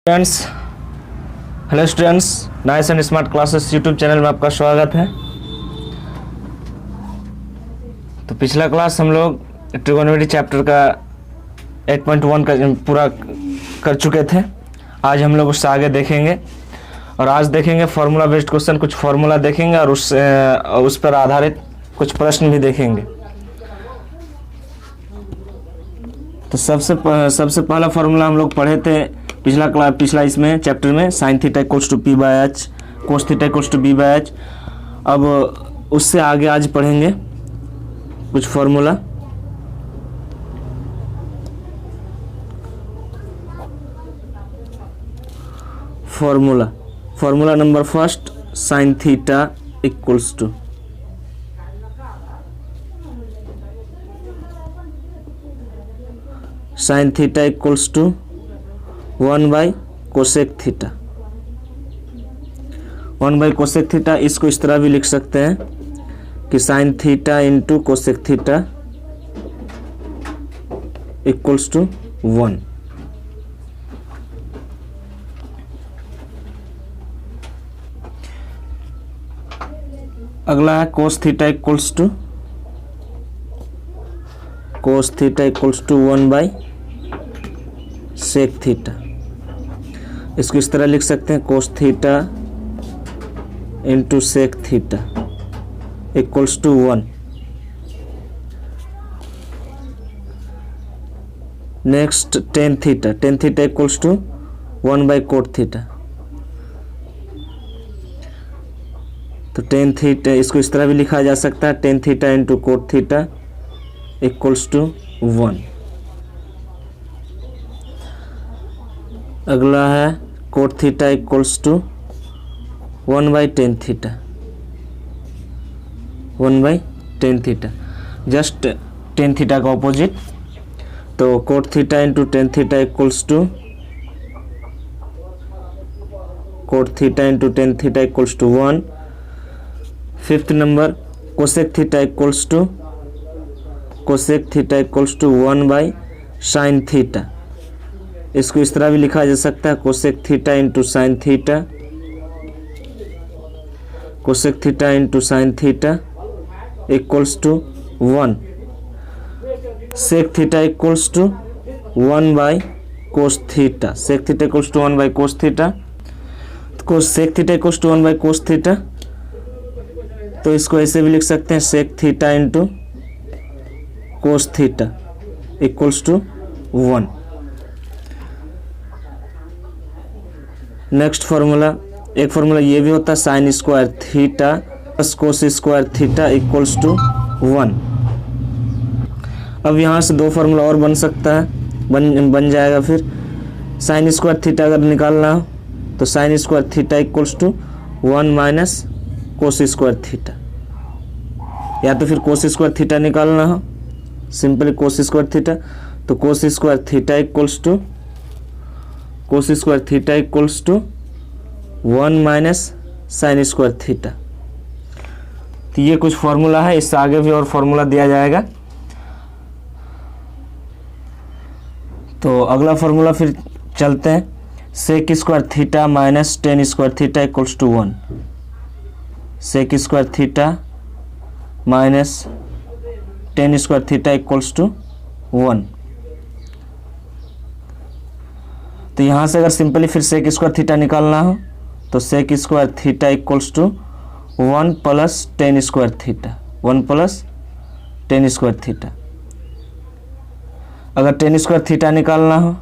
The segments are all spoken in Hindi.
Friends, hello students, nice and smart classes YouTube channel में आपका स्वागत है। तो पिछला क्लास हम लोग ट्रिगोनोमेट्री चैप्टर का 8.1 का पूरा कर चुके थे। आज हम लोग उससे आगे देखेंगे और आज देखेंगे फार्मूला बेस्ड क्वेश्चन। कुछ फार्मूला देखेंगे और उस पर आधारित कुछ प्रश्न भी देखेंगे। तो सबसे पहला फार्मूला हम लोग पढ़े थे पिछला इसमें चैप्टर में, sine theta equals to p by h, cos theta equals to b by h. अब उससे आगे आज पढ़ेंगे कुछ formula. Formula number first, sine theta equals to sine theta equals to 1 by cosec theta. 1 by cosec theta, इसको इस तरह भी लिख सकते हैं कि sine theta into cosec theta equals to 1। अगला है cos theta equals to 1 by sec theta. इसको इस तरह लिख सकते हैं, cos theta into sec theta equals to 1। Next tan theta equals to 1 by cot theta. तो टेन थीटा, इसको इस तरह भी लिखा जा सकता है, tan theta into cot theta equals to 1। अगला है cot theta equals to 1 by tan theta. 1 by tan theta, just tan theta का ऑपोजिट। तो cot theta into tan theta equals to 1। Fifth number, cosec theta equals to 1 by sine theta. इसको इस तरह भी लिखा जा सकता है, cosec theta into sine theta equals to 1। Sec theta equals to 1 by cos theta. Sec theta equals to 1 by cos theta. तो sec theta equals to 1 by cos theta, तो इसको ऐसे भी लिख सकते हैं, sec theta into cos theta equals to 1। Next formula, एक फार्मूला ये भी होता है, sine square theta plus cos square theta equals to 1। अब यहाँ से दो फार्मूला और बन सकता है, बन जाएगा। फिर साइन स्क्वायर थीटा अगर निकालना हो तो sine square theta equals to 1 minus cos square theta, या तो फिर कोस स्क्वायर थीटा निकालना हो, सिंपली कोस स्क्वायर थीटा। तो cos square theta equals to 1 minus sine square theta. तो ये कुछ फार्मूला है, इससे आगे भी और फार्मूला दिया जाएगा। तो अगला फार्मूला फिर चलते हैं, sec square theta minus tan square theta equals to 1। Sec square theta minus tan square theta equals to 1। तो यहाँ से अगर सिंपली फिर सेक स्क्वायर थीटा निकालना हो तो sec square theta equals to 1 plus tan square theta. अगर टेन स्क्वायर थीटा निकालना हो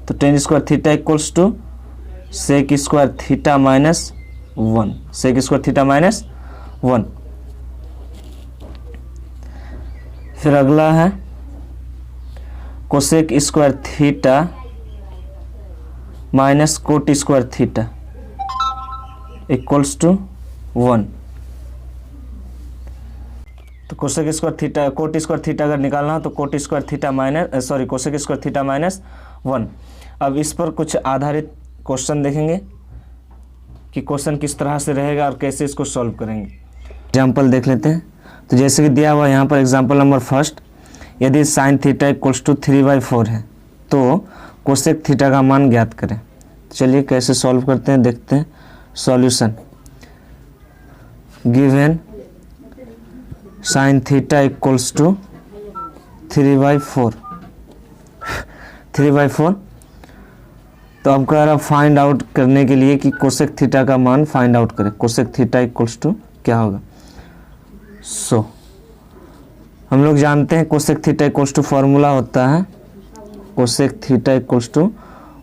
तो tan square theta equals to sec square theta minus 1। फिर अगला है cosec square theta minus cot square theta equals to 1। तो cosec square theta, cot square theta अगर निकालना हो तो कोसेक स्क्वायर थीटा माइनस 1। अब इस पर कुछ आधारित क्वेश्चन देखेंगे कि क्वेश्चन किस तरह से रहेगा और कैसे इसको सॉल्व करेंगे। एग्जाम्पल देख लेते हैं। तो जैसे कि दिया हुआ यहाँ पर एग्जाम्पल नंबर फर्स्ट, यदि साइन थीटा इक्वल्स टू 3/4 है तो कोसेक थीटा का मान ज्ञात करें। चलिए कैसे सॉल्व करते हैं देखते हैं। Solution, given sine theta equals to 3/4 3/4। तो अब कह रहा फाइंड आउट करने के लिए कि कोसेक थीटा का मान फाइंड आउट करें। कोसेक थीटा इक्वल्स टू क्या होगा। सो हम लोग जानते हैं cosec theta equals to formula होता है cosec theta equals to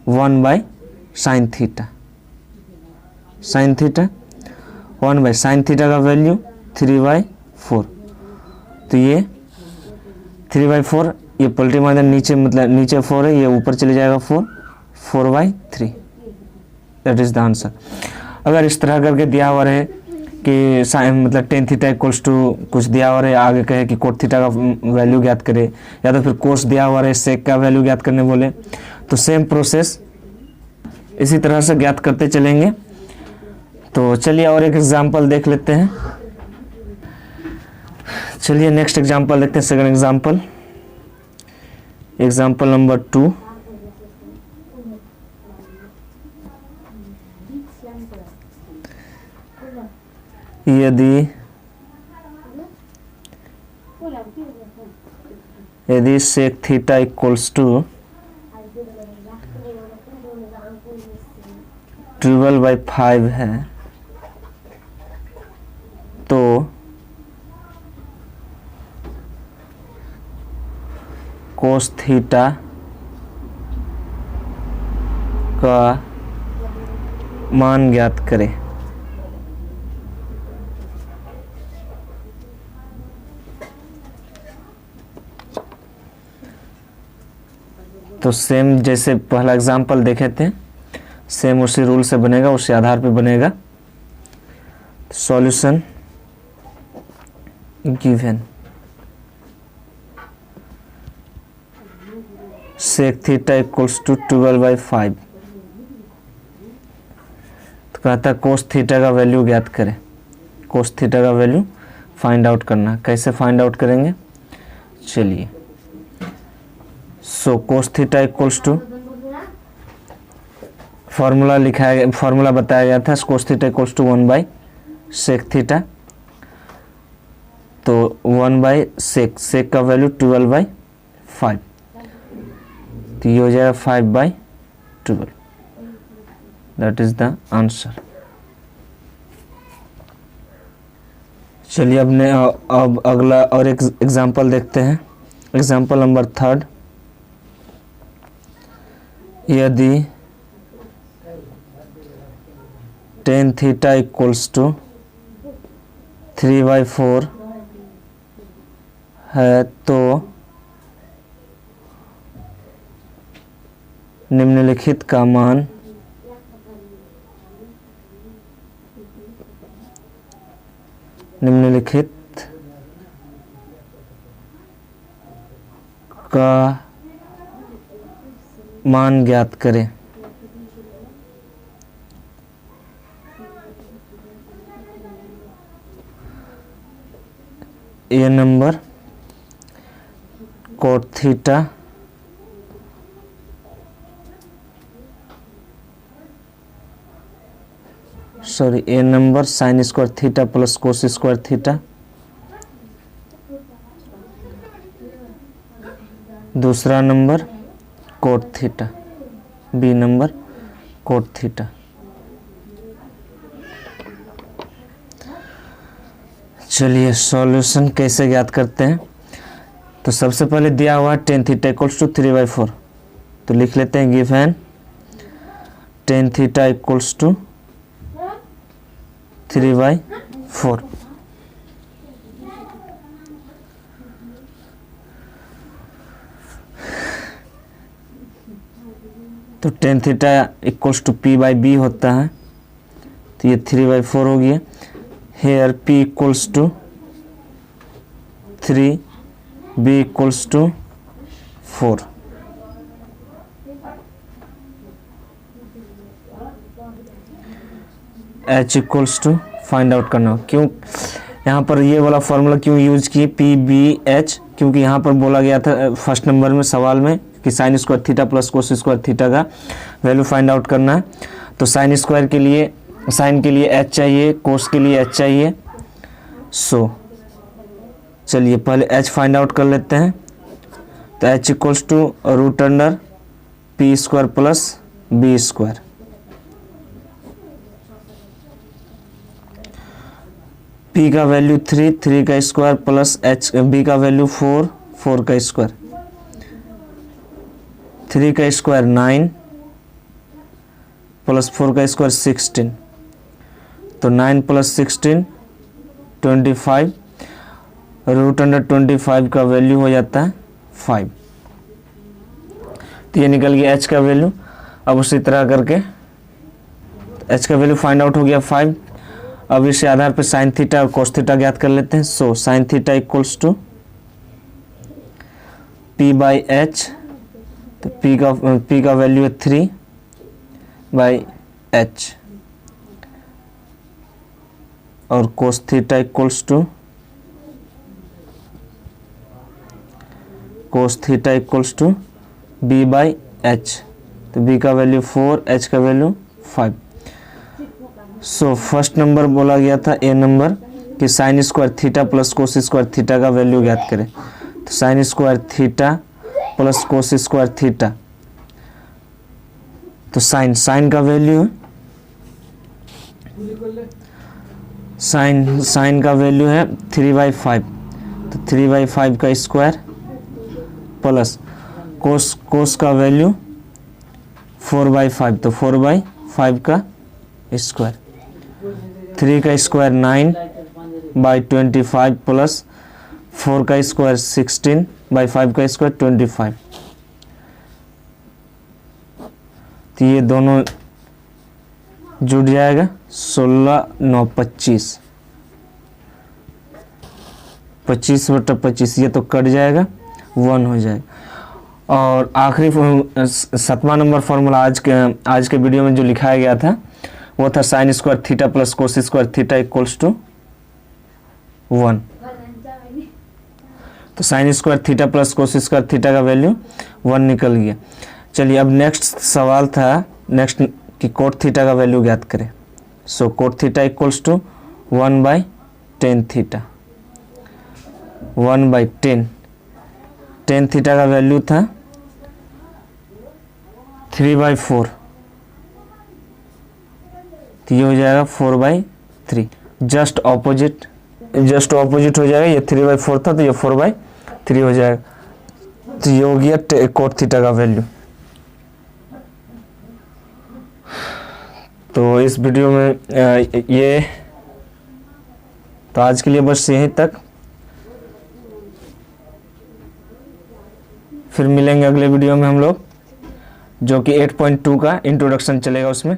1/sin theta. Sine theta 1/sin theta का वैल्यू 3/4। तो ये 3/4, ये पलटी मार दें नीचे, मतलब नीचे 4 है, ये ऊपर चले जाएगा 4/3। That is the answer. अगर इस तरह करके दिया हुआ रहे कि साइन मतलब टेन थीटा इक्वल्स टू कुछ दिया हुआ रहे, आगे कहे कि कोट थीटा का वैल्यू ज्ञात करे, या तो फिर कोस दिया हुआ रहे सेक का वैल्यू ज्ञात करने बोले, तो सेम प्रोसेस इसी तरह से ज्ञात करते चलेंगे। तो चलिए और एक एग्जांपल देख लेते हैं। चलिए नेक्स्ट एग्जांपल देखते हैं। Second example, example number 2। यदि सेक थीटा इक्वल्स टू 12/5 है तो कोस थीटा का मान ज्ञात करें। तो सेम जैसे पहला एग्जांपल देखे थे, सेम उसी रूल से बनेगा, उसी आधार पे बनेगा। Solution, given sec theta equals to 12/5। तो कहता है कोस थीटा का वैल्यू ज्ञात करें। कोस थीटा का वैल्यू फाइंड आउट करना। कैसे फाइंड आउट करेंगे, चलिए। So cos theta equals to formula लिखा गया, फॉर्मूला बताया गया था कोस थीटा इक्वल्स टू 1/सेक थीटा। तो 1/सेक, सेक का वैल्यू 12/5, तो ये हो जाएगा 5/12। That is the answer. चलिए अब अगला और एक एग्जांपल देखते हैं। Example number 3। यदि टेन थीटा इक्वल्स टू 3/4 है तो निम्नलिखित का मान निम्नलिखित का मान ज्ञात करें। ये number cot theta A number sine square theta plus cos square theta, दूसरा number cot theta, B number cot theta. चलिए सॉल्यूशन कैसे ज्ञात करते हैं। तो सबसे पहले दिया हुआ टेन थीटा इक्वल्स टू 3/4, तो लिख लेते हैं given tan theta equals to 3/4। तो tan theta equals to p/b होता है, तो ये 3/4 हो गया। Here p equals to 3, b equals to 4। h equals to find out करना। क्यों यहाँ पर ये वाला फॉर्मूला क्यों यूज किए, PBH, क्योंकि यहाँ पर बोला गया था फर्स्ट नंबर में सवाल में कि sine square theta plus cos square theta का वैल्यू फाइंड आउट करना है। तो साइन स्क्वायर के लिए, साइन के लिए h चाहिए, कोस के लिए h चाहिए। सो चलिए पहले h फाइंड आउट कर लेते हैं। तो h equals to root under p square plus b square. p का वैल्यू 3, 3 का स्क्वायर प्लस h, b का वैल्यू 4, 4 का स्क्वायर, 3 का स्क्वायर 9 प्लस 4 का स्क्वायर 16। तो 9 प्लस 16 25, रूट अंडर 25 का वैल्यू हो जाता है 5। तो ये निकल गया h का वैल्यू। अब उसी तरह करके h का वैल्यू फाइंड आउट हो गया 5। अब इस आधार पर साइन थीटा और कोस थीटा ज्ञात कर लेते हैं। So sine theta equals to p by h। तो p का वैल्यू है 3 बाई h और cos theta equals to b by h। तो b का वैल्यू 4, h का वैल्यू 5। सो फर्स्ट नंबर बोला गया था ए नंबर कि sine square theta plus cos square theta का वैल्यू ज्ञात करें। तो sine square theta plus cos square theta, तो साइन का वैल्यू, साइन का वैल्यू है 3/5। तो 3/5 का स्क्वायर प्लस कोस का वैल्यू 4/5। तो 4/5 का स्क्वायर, 3 का स्क्वायर 9/25 प्लस 4 का स्क्वायर 16/5 का स्क्वायर 25। तो ये दोनों जुड़ जाएगा 16 9 25, 25/25 ये तो कट जाएगा, 1 हो जाएगा। और आखिरी 7वां नंबर फॉर्मूला आज के वीडियो में जो लिखाया गया था वो था sine square theta plus cos square theta equals to 1। तो sine square theta plus cos square theta का वैल्यू 1 निकल गया। चलिए अब नेक्स्ट सवाल था कि कोट थीटा का वैल्यू ज्ञात करें। So cot theta equals to 1/10 theta, 1/10। 10 theta का वैल्यू था 3/4। तो ये हो जाएगा 4/3। जस्ट ऑपोजिट हो जाएगा। ये 3/4 था तो ये 4/3 हो जाएगा। तो ये हो गया कोट थीटा का वैल्यू। तो इस वीडियो में ये तो आज के लिए बस यहीं तक। फिर मिलेंगे अगले वीडियो में हम लोग, जो कि 8.2 का इंट्रोडक्शन चलेगा उसमें।